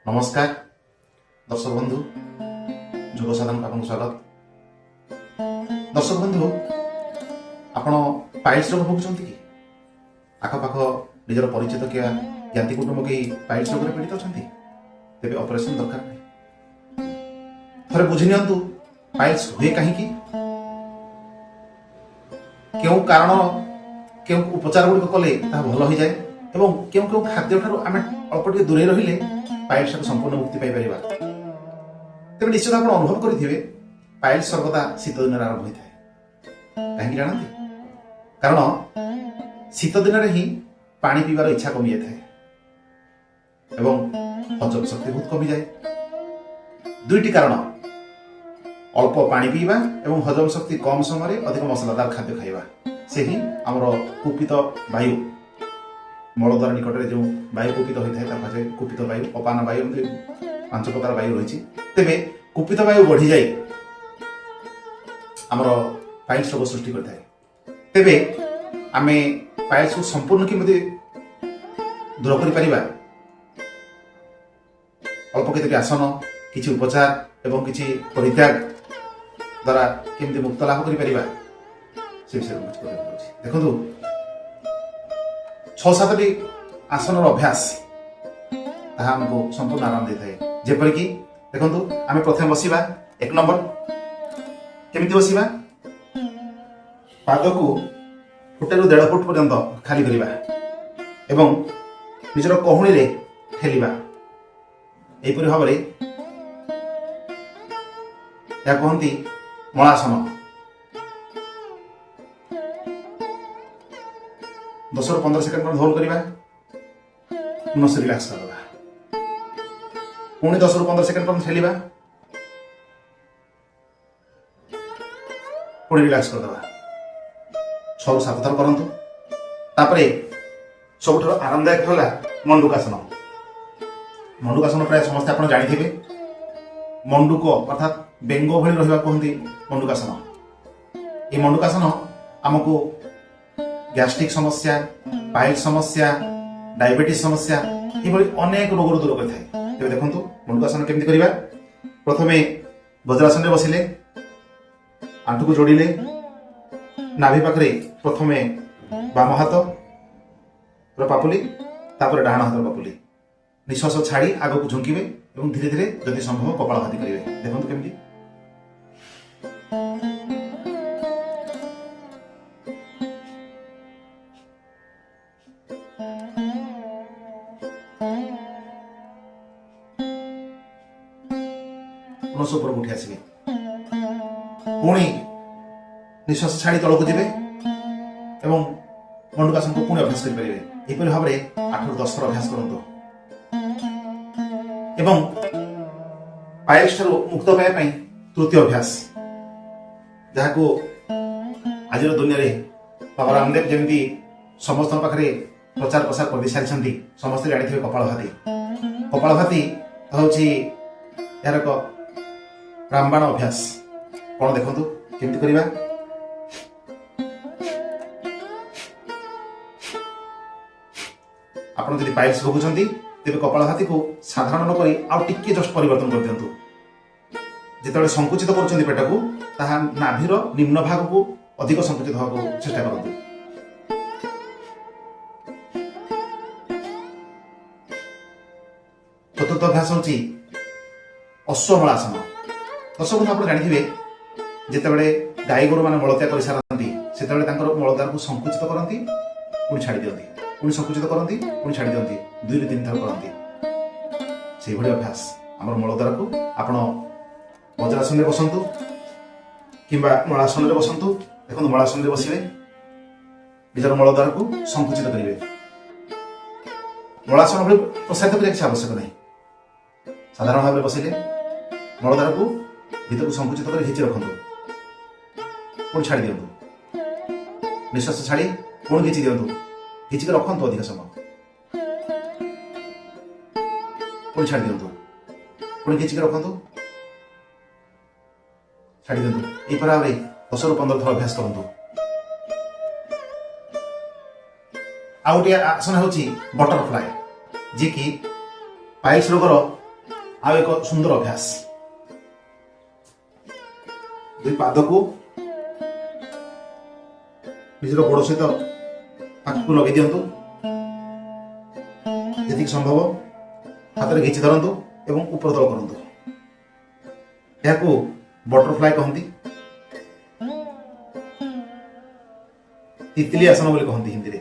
नमस्कार दर्शक बंधु जोग साधन आपन स्वागत। दर्शक बंधु आपण पाइल्स रोग भोगुଛନ୍ତି कि आखपाख निजर परिचित क्या ज्ञाति कुटुंब के पाइल्स रोग पीड़ित अछंती तेबे ऑपरेशन दरकार नहीं। थरे बुझि नियंतु पाइल्स हुए काहेकि केउ कारण केउ उपचार गुड़िक कले ता भल हो जाए एवं केउ केउ खाद्य ठारू आमे अल्प टिके दूरे रहिले पाइल्स संपूर्ण मुक्ति पाई परिबा। तेबे निश्चित आपण अनुभव करिथिबे पाइल्स सर्वदा शीत दिन आरंभ होई थाए। काहेकि जानते कारण शीत दिन रे ही पानी पीवार इच्छा कमी जाए एवं हजम शक्ति बहुत कमी जाए। दुईटी कारण अल्प पानी पीवा एवं हजम शक्ति कम समय अधिक मसलादार खाद्य खाइबा से ही आमर कुपित वायु मलद्वार निकटरे जो वायु कुपित होता है कुपित वायु अपान वायु पांच प्रकार वायु रही। तेबे कुपित वायु बढ़ी जाए आमर पाइल्स रोग सृष्टि करता है। तेबे आमे पाइल्स को संपूर्ण किमते दूर करि परिबा अल्प केते आसन किछि उपचार एवं किछि परित्याग द्वारा केमते मुक्त लाभ करि परिबा से विषय कुछ करिबा। देखंतु 6-7टी आसन अभ्यास ताहा हमको संपूर्ण आराम देता है। जेपर कि देखंतु आमे प्रथम बसिबा 1 नंबर केमिति बसिबा पाद को फुटेरु 1.5 फुट पर्यंत खाली करिबा एवं निजर कहुणी रे ठेलिबा एपरि भाबरे या कहंती मलासन 10-15 सेकंड पर होल्ड करिबा पुनः से रिलैक्स करबा पुणी 10-15 सेकंड पर ठेलिबा पुणी रिलैक्स करदबा 6-7 थर करंतु। तापरे सबुठार आरामदायक होला मंडूकासन। मंडूकासन प्राय समस्त आपण जानिथिबे। मंडूक अर्थात बेंगो भଳି रहिबा कहंती मंडूकासन। ए मंडूकासन हमको गैस्ट्रिक समस्या पाइल्स समस्या डायबिटीज समस्या ये अनेक रोग दूर करता है। देखो मंडूकासन केमती करिबा प्रथमे वज्रासन रे बसिले आंठू को जोड़िले नाभि पाखरे प्रथमे बाम हाथ पापुली तापर डाहाण हाथ पापुली निश्वास छाड़ी आग को झुंकिबे एवं धीरे धीरे जदि संभव कपालभाति करिवे। देखो केमती ऊपर उठी आसवे पुणी निश्वास छाड़ी तलक जी एवं मंडूकासन को पुणी अभ्यास करेंगे। यहपरि भाव में 8-10 थर अभ्यास करंतु एवं पाइल्स मुक्त पाइबा तृतीय अभ्यास जहाँ को आज दुनिया रे बाबा रामदेव जमी समस्त पाखे प्रचार प्रसार कर दी सारी समस्ते जानी कपालभाति। कपालभाति हूँ यार एक रामबाण अभ्यास कौन देखो केमती करिबा। आपण जदि पाइल्स भोगुछंती तेबे कपालभाति को साधारण न करी आ टिके जस्ट परिवर्तन कर दियंतु। जेतेबेले संकुचित करूछंती पेट को ताहा नाभिर निम्न भाग को अधिक संकुचित होबाको चेष्टा करंतु। चतुर्थ अभ्यास होची अश्वमलासन। दर्शक बंधु आप जानिथिबे जेतेबेले गाई गोरु माने मलत्याग कर सारंती सेतेबेले तांकर मलद्वार को संकुचित करंती पुणी छाड़ी दियंती पुणी संकुचित करंती पुणी छाड़ी दियंती 2-3 थर करंती। सेहि भली अभ्यास हमर मलद्वार को आपण वज्रासन रे बसंतु किंबा मलासन रे बसंतु। देखो मलासन रे बसिबे निजर मलद्वार को संकुचित करिवे। मलासन भली प्रसारित करिया किछ आवश्यक नहीं। साधारण भाव में बसिले मलद्वार को भीतर को संकुचित कर खिंची रखु पुणी छाड़ी दिंतु निश्वास छाड़ी पुणी खिंची दिंतु खिंचिक रखु अधिक समय पुणी छाड़ी दिंतु पुणी खिंचिक रखु छाड़ी दिंतु। यही भाव में 10-15 थर अभ्यास करंतु। आउ गोटे आसन हूँ बटरफ्लाई जी कि पाइल्स रोगर ଆଉ ଏକ ସୁନ୍ଦର ଅଭ୍ୟାସ। ଦୁଇ ପାଦକୁ ନିଜର ଗୋଡ଼ ସହିତ ଆଗକୁ ଲଗେଇ ଦିଅନ୍ତୁ। ଯେତିକି ସମ୍ଭବ ହାତରେ ଘିଞ୍ଚି ଧରନ୍ତୁ ଏବଂ ଉପର ତଳ କରନ୍ତୁ। ଏହାକୁ ବଟରଫ୍ଲାଏ କହନ୍ତି, ତିତିଲି ଆସନ ବୋଲି କହନ୍ତି ହିନ୍ଦୀରେ।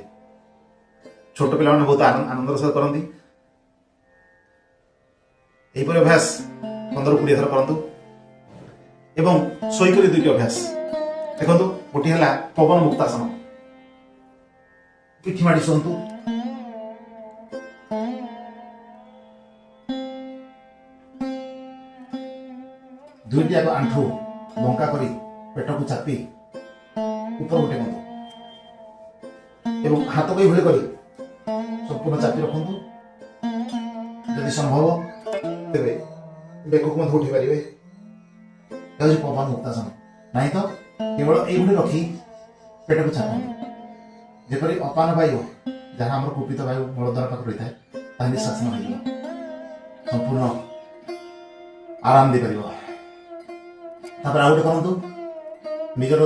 ଛୋଟ ପିଲାମାନେ ବହୁତ ଆନନ୍ଦର ସହିତ କରନ୍ତି। ଏହିପରି ଅଭ୍ୟାସ 15-20 ଥର କରନ୍ତୁ। ଏବଂ ଶୋଇକରି ଦୁଇଟି ଅଭ୍ୟାସ ଦେଖନ୍ତୁ। ଗୋଟିଏ ହେଲା ପବନ ମୁକ୍ତାସନ। ପିଠି ମାଡ଼ି ଶୁଅନ୍ତୁ। ଦୁଇଟି ଯାକ ଆଣ୍ଠୁ ବଙ୍କା କରି ପେଟକୁ ଚାପି ଉପରକୁ ଟେକନ୍ତୁ ଏବଂ ହାତକୁ ଏଭଳି କରି ସମ୍ପୂର୍ଣ୍ଣ ଚାପି ରଖନ୍ତୁ। ଯଦି ସମ୍ଭବ ତେବେ ବେକକୁ ମଧ୍ୟ ଉଠେଇ ପାରିବେ। ହେଉଛି ପବନ ମୁକ୍ତାସନ। ନାହିଁ ତ କେବଳ ଏଇଭଳି ରଖି ପେଟକୁ ଚାପନ୍ତୁ, ଯେପରି ଅପାନ ବାୟୁ, ଯାହା ଆମର କୁପିତ ବାୟୁ ମୂଳଦ୍ୱାର ପାଖରେ ରହିଥାଏ, ତାହା ନିଶ୍ୱାସ ହେଇଯିବ, ସମ୍ପୂର୍ଣ୍ଣ ଆରାମ ଦେଇପାରିବ। ତାପରେ ଆଉ ଗୋଟେ କରନ୍ତୁ। ନିଜର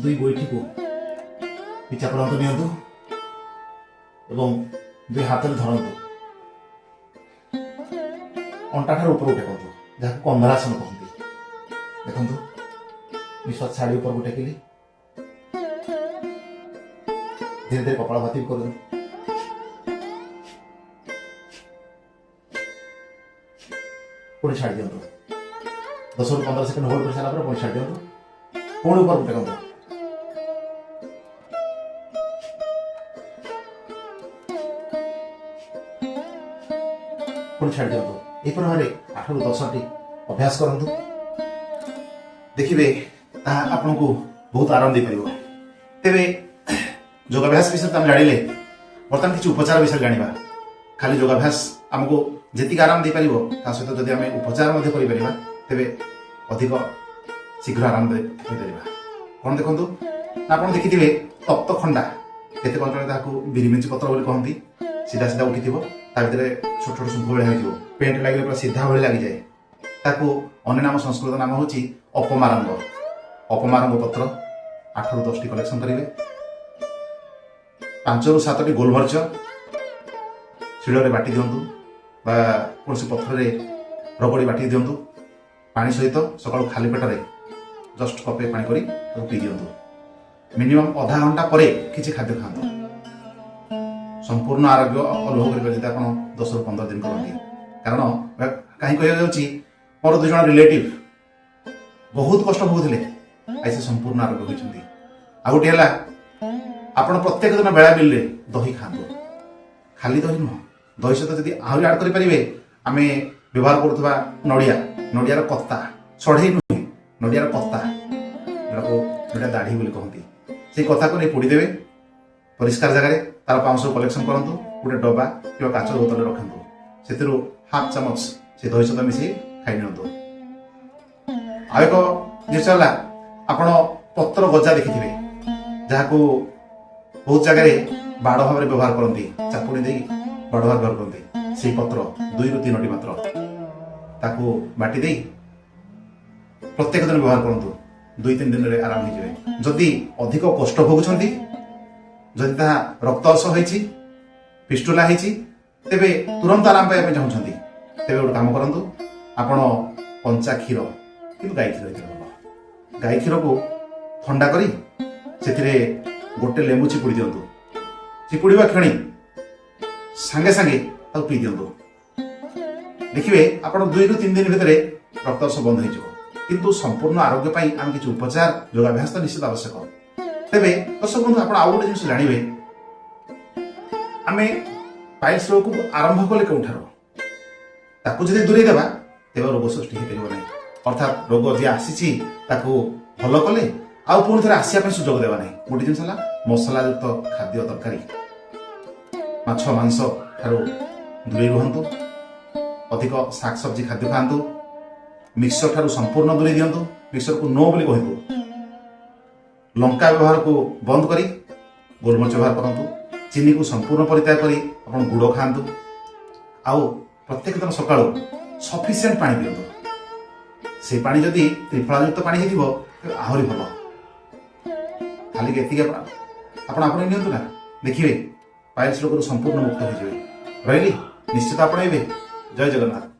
ଦୁଇ ଗୋଇଠିକୁ ପିଛା ପର୍ଯ୍ୟନ୍ତ ନିଅନ୍ତୁ ଏବଂ ଦୁଇ ହାତରେ ଧରନ୍ତୁ। ଅଣ୍ଟାଠାରୁ ଉପରକୁ ଟେକନ୍ତୁ, ଯାହାକୁ କନ୍ଦରାସନ କହନ୍ତି। ଦେଖନ୍ତୁ, ନିଶ୍ୱାସ ଛାଡ଼ି ଉପରକୁ ଟେକିଲି। ଧୀରେ ଧୀରେ କପାଳ ଭାତି କରନ୍ତୁ। ପୁଣି ଛାଡ଼ି ଦିଅନ୍ତୁ। 10-15 ସେକେଣ୍ଡ ହୋଲ୍ଡ କରି ସାରିଲା ପରେ ପୁଣି ଛାଡ଼ି ଦିଅନ୍ତୁ। ପୁଣି ଉପରକୁ ଟେକନ୍ତୁ। ପୁଣି ଛାଡ଼ି ଦିଅନ୍ତୁ। ଏହିପରି ଭାବରେ 8-10ଟି ଅଭ୍ୟାସ କରନ୍ତୁ। ଦେଖିବେ ତାହା ଆପଣଙ୍କୁ ବହୁତ ଆରାମ ଦେଇପାରିବ। ତେବେ ଯୋଗାଭ୍ୟାସ ବିଷୟରେ ଆମେ ଜାଣିଲେ, ବର୍ତ୍ତମାନ କିଛି ଉପଚାର ବିଷୟରେ ଜାଣିବା। ଖାଲି ଯୋଗାଭ୍ୟାସ ଆମକୁ ଯେତିକି ଆରାମ ଦେଇପାରିବ, ତା ସହିତ ଯଦି ଆମେ ଉପଚାର ମଧ୍ୟ କରିପାରିବା, ତେବେ ଅଧିକ ଶୀଘ୍ର ଆରାମ ହୋଇପାରିବା। କ'ଣ ଦେଖନ୍ତୁ, ଆପଣ ଦେଖିଥିବେ ତପ୍ତ ଖଣ୍ଡା, କେତେ ଅଞ୍ଚଳରେ ତାହାକୁ ବିରିମିଞ୍ଚି ପତ୍ର ବୋଲି କହନ୍ତି। ସିଧା ସିଧା ଉଠିଥିବ, ତା ଭିତରେ ଛୋଟ ଛୋଟ ଶୁଙ୍ଖ ଭଳିଆ ହୋଇଥିବ। ପେଣ୍ଟ ଲାଗିଲେ ପୁରା ସିଧା ଭଳି ଲାଗିଯାଏ। ତାକୁ ଅନ୍ୟ ନାମ, ସଂସ୍କୃତ ନାମ ହେଉଛି ଅପମାରଙ୍ଗ। ଅପମାରଙ୍ଗ ପତ୍ର 8-10ଟି କଲେକ୍ସନ କରିବେ। 5-7ଟି ଗୋଲମରିଚ ଶିଳରେ ବାଟି ଦିଅନ୍ତୁ ବା କୌଣସି ପତ୍ରରେ ରଗଡ଼ି ବାଟି ଦିଅନ୍ତୁ। ପାଣି ସହିତ ସକାଳୁ ଖାଲି ପେଟରେ ଜଷ୍ଟ କପେ ପାଣି କରି ତାକୁ ପିଇ ଦିଅନ୍ତୁ। ମିନିମମ୍ ଅଧା ଘଣ୍ଟା ପରେ କିଛି ଖାଦ୍ୟ ଖାଆନ୍ତୁ। ସମ୍ପୂର୍ଣ୍ଣ ଆରୋଗ୍ୟ ଅନୁଭବ କରିବେ ଯଦି ଆପଣ 10-15 ଦିନ କରନ୍ତି। କାରଣ କାହିଁ କହିବାକୁ ଯାଉଛି, ମୋର 2 ଜଣ ରିଲେଟିଭ୍ ବହୁତ କଷ୍ଟ ଭୋଗୁଥିଲେ, ଆଜି ସେ ସମ୍ପୂର୍ଣ୍ଣ ଆରୋଗ୍ୟ ହୋଇଛନ୍ତି। ଆଉ ଗୋଟିଏ ହେଲା, ଆପଣ ପ୍ରତ୍ୟେକ ଦିନ ବେଳାବିଲିରେ ଦହି ଖାଆନ୍ତୁ। ଖାଲି ଦହି ନୁହଁ, ଦହି ସହିତ ଯଦି ଆହୁରି ଆଡ୍ କରିପାରିବେ, ଆମେ ବ୍ୟବହାର କରୁଥିବା ନଡ଼ିଆର କତା, ସଢ଼େଇ ନୁହେଁ, ନଡ଼ିଆର କତା, ଯେଉଁଟା ଦାଢ଼ି ବୋଲି କହନ୍ତି, ସେଇ କଥାକୁ ନେଇ ପୋଡ଼ିଦେବେ ପରିଷ୍କାର ଜାଗାରେ। ତାର ପାଉଁଶ କଲେକ୍ସନ କରନ୍ତୁ, ଗୋଟେ ଡବା କିମ୍ବା କାଚ ବୋତଲରେ ରଖନ୍ତୁ। ସେଥିରୁ 1/2 ଚାମଚ ସେ ଦହି ସହିତ ମିଶେଇ ଖାଇ ନିଅନ୍ତୁ। ଆଉ ଏକ ଜିନିଷ ହେଲା, ଆପଣ ପତ୍ର ଗଜା ଦେଖିଥିବେ, ଯାହାକୁ ବହୁତ ଜାଗାରେ ବାଡ଼ ଭାବରେ ବ୍ୟବହାର କରନ୍ତି। ଚାପୁଡ଼ି ଦେଇ ବାଡ଼ ଭାବରେ ବ୍ୟବହାର କରନ୍ତି। ସେଇ ପତ୍ର 2-3ଟି ମାତ୍ର ତାକୁ ବାଟି ଦେଇ ପ୍ରତ୍ୟେକ ଦିନ ବ୍ୟବହାର କରନ୍ତୁ। 2-3 ଦିନରେ ଆରାମ ହେଇଯିବେ। ଯଦି ଅଧିକ କଷ୍ଟ ଭୋଗୁଛନ୍ତି, ଯଦି ତାହା ରକ୍ତ ଅର୍ଶ ହୋଇଛି, ଫିଷ୍ଟୁଲା ହେଇଛି, ତେବେ ତୁରନ୍ତ ଆରାମ ପାଇବା ପାଇଁ ଚାହୁଁଛନ୍ତି, ତେବେ ଗୋଟେ କାମ କରନ୍ତୁ। ଆପଣ କଞ୍ଚା କ୍ଷୀର, କିନ୍ତୁ ଗାଈ କ୍ଷୀର ହେଇଥିବ ଭଲ। ଗାଈ କ୍ଷୀରକୁ ଥଣ୍ଡା କରି ସେଥିରେ ଗୋଟେ ଲେମ୍ବୁ ଚିପୁଡ଼ି ଦିଅନ୍ତୁ। ଚିପୁଡ଼ିବା କ୍ଷଣି ସାଙ୍ଗେ ସାଙ୍ଗେ ତାକୁ ପିଇ ଦିଅନ୍ତୁ। ଦେଖିବେ ଆପଣ 2-3 ଦିନ ଭିତରେ ରକ୍ତଅର୍ଶ ବନ୍ଦ ହେଇଯିବ। କିନ୍ତୁ ସମ୍ପୂର୍ଣ୍ଣ ଆରୋଗ୍ୟ ପାଇଁ ଆମେ କିଛି ଉପଚାର, ଯୋଗାଭ୍ୟାସ ତ ନିଶ୍ଚିତ ଆବଶ୍ୟକ। ତେବେ ଦର୍ଶକ ବନ୍ଧୁ, ଆପଣ ଆଉ ଗୋଟେ ଜିନିଷ ଜାଣିବେ, ଆମେ ପାଇଲ୍ସ ରୋଗକୁ ଆରମ୍ଭ କଲେ କେଉଁଠାରୁ, ତାକୁ ଯଦି ଦୂରେଇ ଦେବା, ତେବେ ରୋଗ ସୃଷ୍ଟି ହୋଇପାରିବ ନାହିଁ। ଅର୍ଥାତ୍ ରୋଗ ଯିଏ ଆସିଛି ତାକୁ ଭଲ କଲେ ଆଉ ପୁଣି ଥରେ ଆସିବା ପାଇଁ ସୁଯୋଗ ଦେବା ନାହିଁ। ଗୋଟେ ଜିନିଷ ହେଲା, ମସଲାଯୁକ୍ତ ଖାଦ୍ୟ, ତରକାରୀ, ମାଛ ମାଂସ ଠାରୁ ଦୂରେଇ ରୁହନ୍ତୁ। ଅଧିକ ଶାଗ ସବ୍ଜି ଖାଦ୍ୟ ଖାଆନ୍ତୁ। ମିକ୍ସଚର ଠାରୁ ସମ୍ପୂର୍ଣ୍ଣ ଦୂରେଇ ଦିଅନ୍ତୁ। ମିକ୍ସଚରକୁ ନୋ ବୋଲି କହିବୁ। ଲଙ୍କା ବ୍ୟବହାରକୁ ବନ୍ଦ କରି ଗୋଲମରିଚ ବ୍ୟବହାର କରନ୍ତୁ। ଚିନିକୁ ସମ୍ପୂର୍ଣ୍ଣ ପରିତ୍ୟାଗ କରି ଆପଣ ଗୁଡ଼ ଖାଆନ୍ତୁ। ଆଉ ପ୍ରତ୍ୟେକ ଦିନ ସକାଳୁ ସଫିସିଏଣ୍ଟ ପାଣି ପିଅନ୍ତୁ। ସେ ପାଣି ଯଦି ତ୍ରିଫଳାଯୁକ୍ତ ପାଣି ହେଇଥିବ ତେବେ ଆହୁରି ଭଲ। ଖାଲି ଏତିକି ଆପଣ ଆପଣେଇ ନିଅନ୍ତୁ ନା, ଦେଖିବେ ପାଇଲ୍ସ ରୋଗରୁ ସମ୍ପୂର୍ଣ୍ଣ ମୁକ୍ତ ହୋଇଯିବେ। ରହିଲି, ନିଶ୍ଚିତ ଆପଣେଇବେ। ଜୟ ଜଗନ୍ନାଥ।